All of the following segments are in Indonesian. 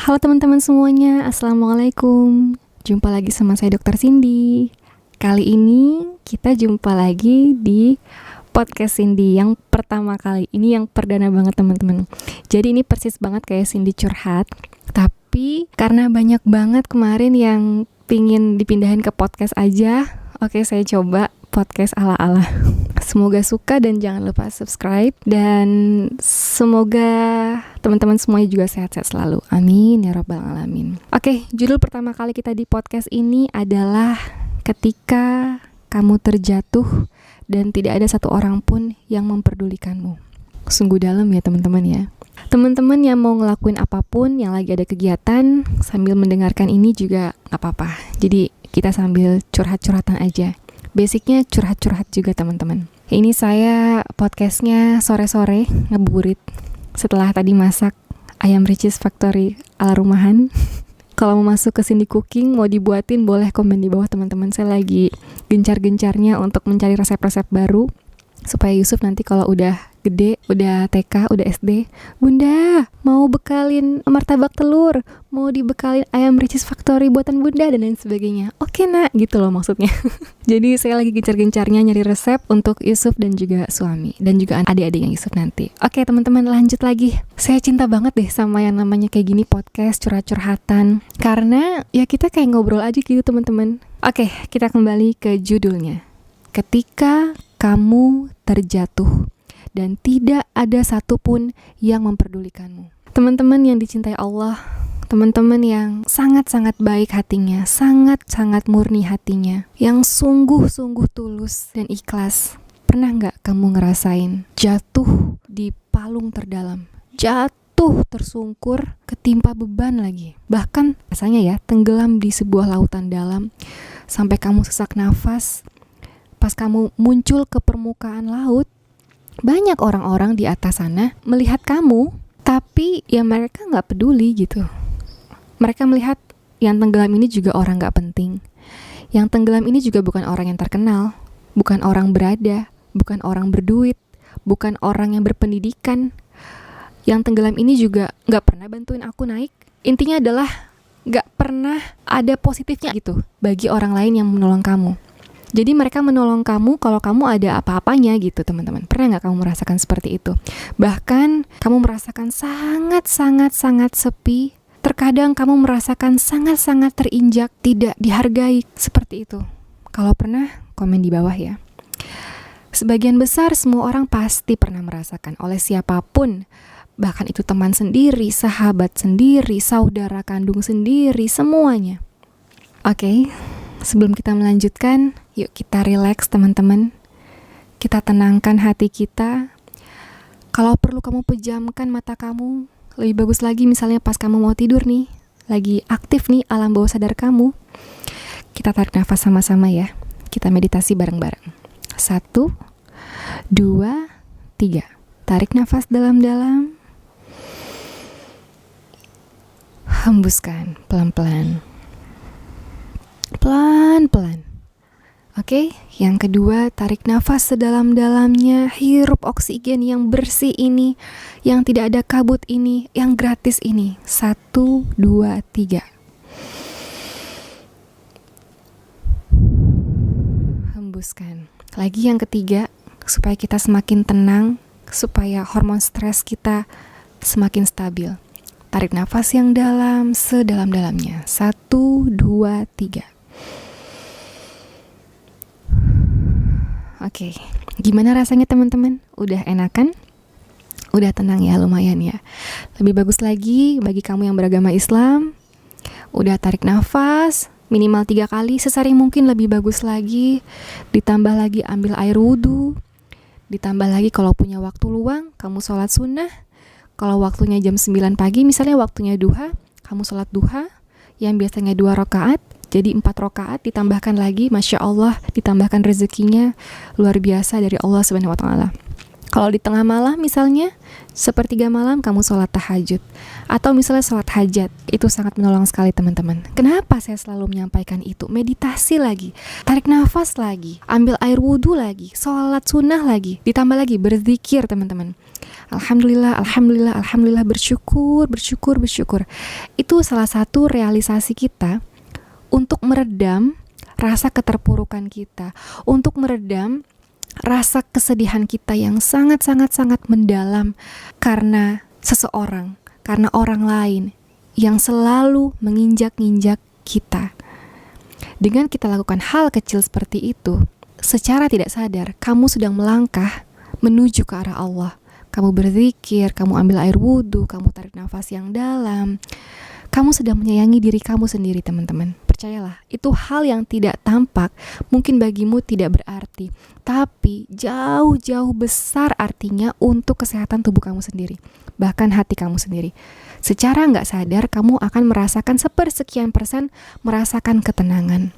Halo teman-teman semuanya, Assalamualaikum. Jumpa lagi sama saya Dr. Cindy. Kali ini kita jumpa lagi di podcast Cindy yang pertama kali. Ini yang perdana banget teman-teman. Jadi ini persis banget kayak Cindy curhat. Tapi karena banyak banget kemarin yang pingin dipindahin ke podcast aja, oke saya coba podcast ala-ala. Semoga suka dan jangan lupa subscribe. Dan semoga teman-teman semuanya juga sehat-sehat selalu. Amin ya rabbal alamin. Oke, judul pertama kali kita di podcast ini adalah ketika kamu terjatuh dan tidak ada satu orang pun yang memperdulikanmu. Sungguh dalam ya teman-teman ya. Teman-teman yang mau ngelakuin apapun, yang lagi ada kegiatan, sambil mendengarkan ini juga gak apa-apa. Jadi kita sambil curhat-curhatan aja. Basicnya curhat-curhat juga teman-teman. Ini saya podcastnya sore-sore ngebuburit setelah tadi masak ayam Ricis Factory ala rumahan. Kalau mau masuk ke Cindy Cooking, mau dibuatin boleh komen di bawah teman-teman. Saya lagi gencar-gencarnya untuk mencari resep-resep baru supaya Yusuf nanti kalau udah gede, udah TK, udah SD, Bunda mau bekalin martabak telur, mau dibekalin ayam Ricis Factory buatan Bunda dan lain sebagainya. Oke nak, gitu loh maksudnya. Jadi saya lagi gencar-gencarnya nyari resep untuk Yusuf dan juga suami dan juga adik-adiknya Yusuf nanti. Oke teman-teman, lanjut lagi. Saya cinta banget deh sama yang namanya kayak gini podcast curhat-curhatan karena ya kita kayak ngobrol aja gitu teman-teman. Oke, kita kembali ke judulnya. Ketika kamu terjatuh dan tidak ada satupun yang memperdulikanmu. Teman-teman yang dicintai Allah, teman-teman yang sangat-sangat baik hatinya, sangat-sangat murni hatinya, yang sungguh-sungguh tulus dan ikhlas. Pernah gak kamu ngerasain jatuh di palung terdalam? Jatuh tersungkur, ketimpa beban lagi. Bahkan rasanya ya, tenggelam di sebuah lautan dalam, sampai kamu sesak nafas. Pas kamu muncul ke permukaan laut, banyak orang-orang di atas sana melihat kamu, tapi ya mereka gak peduli gitu. Mereka melihat yang tenggelam ini juga orang gak penting. Yang tenggelam ini juga bukan orang yang terkenal, bukan orang berada, bukan orang berduit, bukan orang yang berpendidikan. Yang tenggelam ini juga gak pernah bantuin aku naik. Intinya adalah gak pernah ada positifnya gitu bagi orang lain yang menolong kamu. Jadi mereka menolong kamu kalau kamu ada apa-apanya gitu teman-teman. Pernah gak kamu merasakan seperti itu? Bahkan kamu merasakan sangat-sangat sepi. Terkadang kamu merasakan sangat-sangat terinjak, tidak dihargai seperti itu. Kalau pernah, komen di bawah ya. Sebagian besar semua orang pasti pernah merasakan oleh siapapun. Bahkan itu teman sendiri, sahabat sendiri, saudara kandung sendiri, semuanya. Oke. Sebelum kita melanjutkan, yuk kita relax teman-teman. Kita tenangkan hati kita. Kalau perlu kamu pejamkan mata kamu. Lebih bagus lagi misalnya pas kamu mau tidur nih. Lagi aktif nih alam bawah sadar kamu. Kita tarik nafas sama-sama ya. Kita meditasi bareng-bareng. 1, 2, 3. Tarik nafas dalam-dalam. Hembuskan pelan-pelan. Pelan-pelan. Oke, yang kedua, tarik nafas sedalam-dalamnya, hirup oksigen yang bersih ini, yang tidak ada kabut ini, yang gratis ini. 1, 2, 3. Hembuskan. Lagi yang ketiga, supaya kita semakin tenang, supaya hormon stres kita semakin stabil. Tarik nafas yang dalam, sedalam-dalamnya. 1, 2, 3. Oke, gimana rasanya teman-teman? Udah enakan? Udah tenang ya, lumayan ya. Lebih bagus lagi bagi kamu yang beragama Islam. Udah tarik nafas minimal 3 kali, sesering mungkin lebih bagus lagi. Ditambah lagi ambil air wudhu. Ditambah lagi kalau punya waktu luang, kamu sholat sunnah. Kalau waktunya jam 9 pagi, misalnya waktunya duha, kamu sholat duha yang biasanya 2 rakaat. Jadi 4 rakaat ditambahkan lagi, Masya Allah, ditambahkan rezekinya luar biasa dari Allah Subhanahu Wa Taala. Kalau di tengah malam misalnya, 1/3 malam kamu sholat tahajud. Atau misalnya sholat hajat, itu sangat menolong sekali teman-teman. Kenapa saya selalu menyampaikan itu? Meditasi lagi, tarik nafas lagi, ambil air wudhu lagi, sholat sunnah lagi, ditambah lagi berzikir teman-teman. Alhamdulillah, alhamdulillah, alhamdulillah, bersyukur, bersyukur, bersyukur. Itu salah satu realisasi kita untuk meredam rasa keterpurukan kita, untuk meredam rasa kesedihan kita yang sangat-sangat-sangat mendalam karena seseorang, karena orang lain yang selalu menginjak-injak kita. Dengan kita lakukan hal kecil seperti itu, secara tidak sadar kamu sedang melangkah menuju ke arah Allah. Kamu berzikir, kamu ambil air wudhu, kamu tarik nafas yang dalam. Kamu sedang menyayangi diri kamu sendiri, teman-teman. Percayalah, itu hal yang tidak tampak, mungkin bagimu tidak berarti, tapi jauh-jauh besar artinya untuk kesehatan tubuh kamu sendiri, bahkan hati kamu sendiri. Secara nggak sadar, kamu akan merasakan sepersekian persen merasakan ketenangan.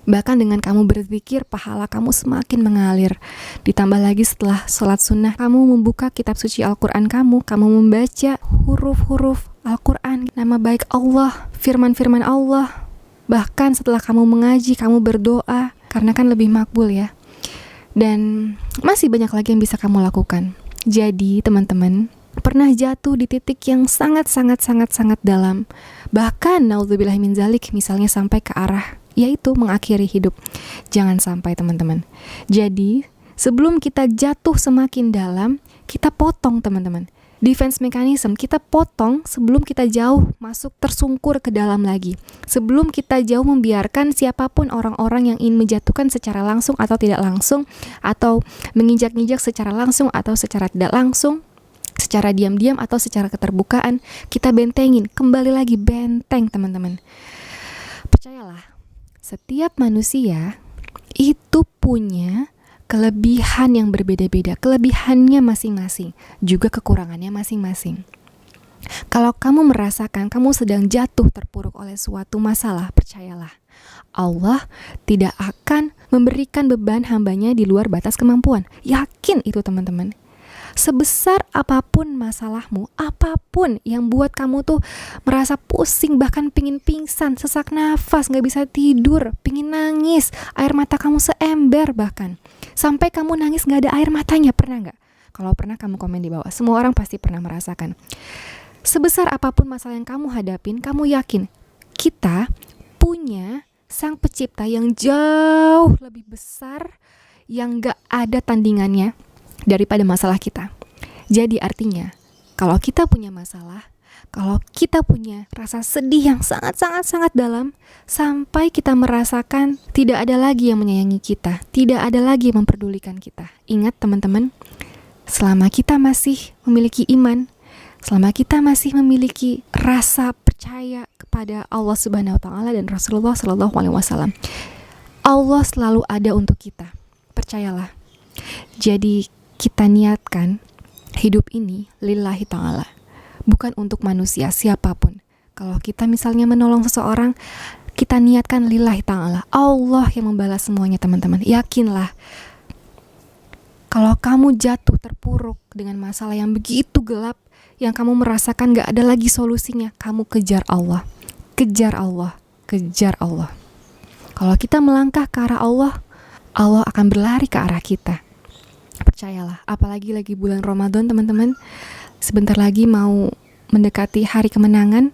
Bahkan dengan kamu berzikir, pahala kamu semakin mengalir. Ditambah lagi setelah sholat sunnah, kamu membuka kitab suci Al-Quran kamu membaca huruf-huruf Al-Quran, nama baik Allah, firman-firman Allah. Bahkan setelah kamu mengaji, kamu berdoa, karena kan lebih makbul ya. Dan masih banyak lagi yang bisa kamu lakukan. Jadi teman-teman, pernah jatuh di titik yang sangat-sangat dalam. Bahkan, naudzubillah min zalik, misalnya sampai ke arah yaitu mengakhiri hidup. Jangan sampai, teman-teman. Jadi, sebelum kita jatuh semakin dalam, kita potong, teman-teman. Defense mechanism kita potong sebelum kita jauh masuk tersungkur ke dalam lagi. Sebelum kita jauh membiarkan siapapun orang-orang yang ingin menjatuhkan secara langsung atau tidak langsung, atau menginjak-injak secara langsung atau secara tidak langsung, secara diam-diam atau secara keterbukaan, kita bentengin. Kembali lagi, benteng, teman-teman. Percayalah, setiap manusia itu punya kelebihan yang berbeda-beda, kelebihannya masing-masing, juga kekurangannya masing-masing. Kalau kamu merasakan kamu sedang jatuh terpuruk oleh suatu masalah, percayalah, Allah tidak akan memberikan beban hambanya di luar batas kemampuan. Yakin itu, teman-teman. Sebesar apapun masalahmu, apapun yang buat kamu tuh merasa pusing, bahkan pingin pingsan, sesak nafas, gak bisa tidur, pingin nangis, air mata kamu seember bahkan, sampai kamu nangis gak ada air matanya, pernah gak? Kalau pernah, kamu komen di bawah. Semua orang pasti pernah merasakan. Sebesar apapun masalah yang kamu hadapin, kamu yakin kita punya sang pencipta yang jauh lebih besar, yang gak ada tandingannya daripada masalah kita. Jadi artinya, kalau kita punya masalah, kalau kita punya rasa sedih yang sangat dalam, sampai kita merasakan tidak ada lagi yang menyayangi kita, tidak ada lagi yang memperdulikan kita. Ingat, teman-teman, selama kita masih memiliki iman, selama kita masih memiliki rasa percaya kepada Allah Subhanahu wa taala dan Rasulullah sallallahu alaihi wasallam, Allah selalu ada untuk kita. Percayalah. Jadi kita niatkan hidup ini lillahi ta'ala, bukan untuk manusia siapapun. Kalau kita misalnya menolong seseorang, kita niatkan lillahi ta'ala, Allah yang membalas semuanya, teman-teman. Yakinlah, kalau kamu jatuh terpuruk dengan masalah yang begitu gelap, yang kamu merasakan gak ada lagi solusinya, kamu kejar Allah. Kejar Allah, kejar Allah. Kalau kita melangkah ke arah Allah, Allah akan berlari ke arah kita. Percayalah, apalagi lagi bulan Ramadan, teman-teman. Sebentar lagi mau mendekati hari kemenangan,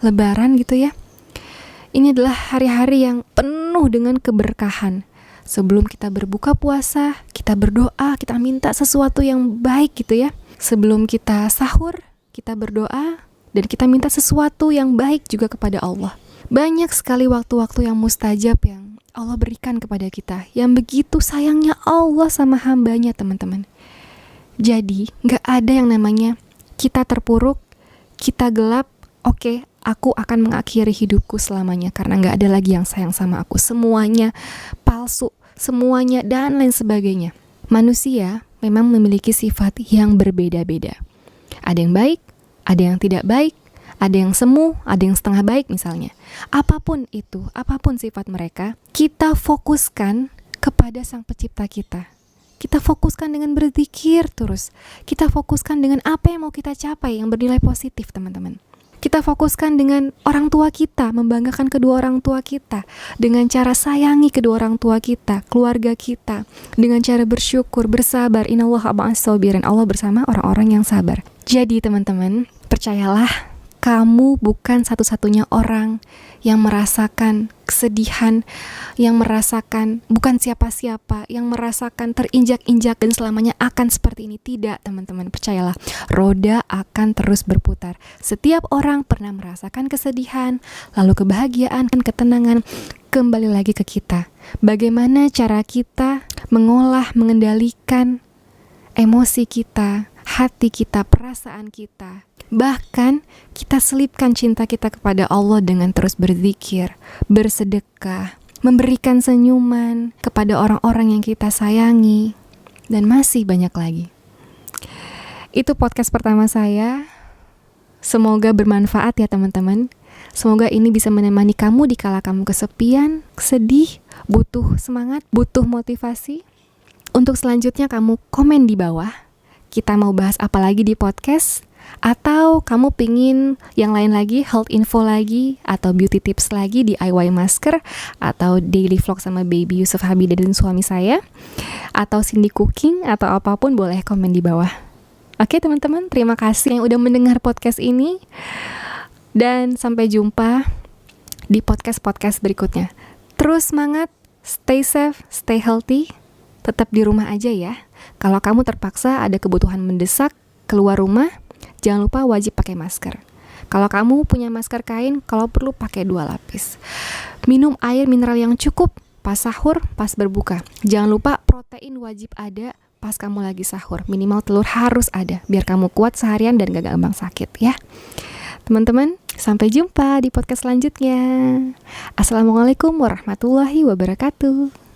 Lebaran gitu ya. Ini adalah hari-hari yang penuh dengan keberkahan. Sebelum kita berbuka puasa, kita berdoa, kita minta sesuatu yang baik gitu ya. Sebelum kita sahur, kita berdoa dan kita minta sesuatu yang baik juga kepada Allah. Banyak sekali waktu-waktu yang mustajab yang Allah berikan kepada kita, yang begitu sayangnya Allah sama hambanya, teman-teman. Jadi gak ada yang namanya kita terpuruk, kita gelap, oke, aku akan mengakhiri hidupku selamanya karena gak ada lagi yang sayang sama aku. Semuanya palsu, semuanya dan lain sebagainya. Manusia memang memiliki sifat yang berbeda-beda. Ada yang baik, ada yang tidak baik, ada yang semu, ada yang setengah baik misalnya. Apapun itu, apapun sifat mereka, kita fokuskan kepada sang pencipta kita. Kita fokuskan dengan berzikir terus. Kita fokuskan dengan apa yang mau kita capai yang bernilai positif, teman-teman. Kita fokuskan dengan orang tua kita, membanggakan kedua orang tua kita, dengan cara sayangi kedua orang tua kita, keluarga kita, dengan cara bersyukur, bersabar. Innallaha ma'as sabirin. Allah bersama orang-orang yang sabar. Jadi teman-teman, percayalah, kamu bukan satu-satunya orang yang merasakan kesedihan, yang merasakan bukan siapa-siapa, yang merasakan terinjak-injak dan selamanya akan seperti ini. Tidak, teman-teman, percayalah, roda akan terus berputar. Setiap orang pernah merasakan kesedihan, lalu kebahagiaan, ketenangan, kembali lagi ke kita. Bagaimana cara kita mengolah, mengendalikan emosi kita, hati kita, perasaan kita. Bahkan kita selipkan cinta kita kepada Allah dengan terus berzikir, bersedekah, memberikan senyuman kepada orang-orang yang kita sayangi, dan masih banyak lagi. Itu podcast pertama saya. Semoga bermanfaat ya teman-teman. Semoga ini bisa menemani kamu di kala kamu kesepian, sedih, butuh semangat, butuh motivasi. Untuk selanjutnya kamu komen di bawah. Kita mau bahas apa lagi di podcast? Atau kamu pingin yang lain lagi, health info lagi, atau beauty tips lagi, DIY masker, atau daily vlog sama baby Yusuf Habida dan suami saya, atau Cindy cooking, atau apapun, boleh komen di bawah. Oke teman-teman, terima kasih yang udah mendengar podcast ini, dan sampai jumpa di podcast-podcast berikutnya. Terus semangat, stay safe, stay healthy, tetap di rumah aja ya. Kalau kamu terpaksa ada kebutuhan mendesak keluar rumah, jangan lupa wajib pakai masker. Kalau kamu punya masker kain, kalau perlu pakai 2 lapis. Minum air mineral yang cukup pas sahur, pas berbuka. Jangan lupa protein wajib ada pas kamu lagi sahur. Minimal telur harus ada, biar kamu kuat seharian dan gak gampang sakit ya. Teman-teman, sampai jumpa di podcast selanjutnya. Assalamualaikum warahmatullahi wabarakatuh.